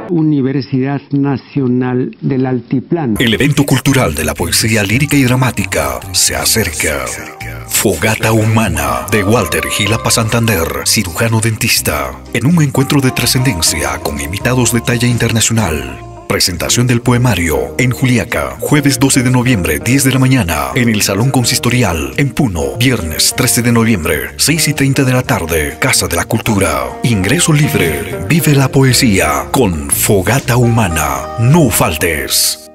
Universidad Nacional del Altiplano. El evento cultural de la poesía lírica y dramática se acerca. Fogata Humana, de Walter Gilapa Santander, cirujano dentista, en un encuentro de trascendencia con invitados de talla internacional. Presentación del poemario en Juliaca, jueves 12 de noviembre, 10 de la mañana, en el Salón Consistorial, en Puno, viernes 13 de noviembre, 6:30 de la tarde, Casa de la Cultura. Ingreso libre. Vive la poesía con Fogata Humana. No faltes.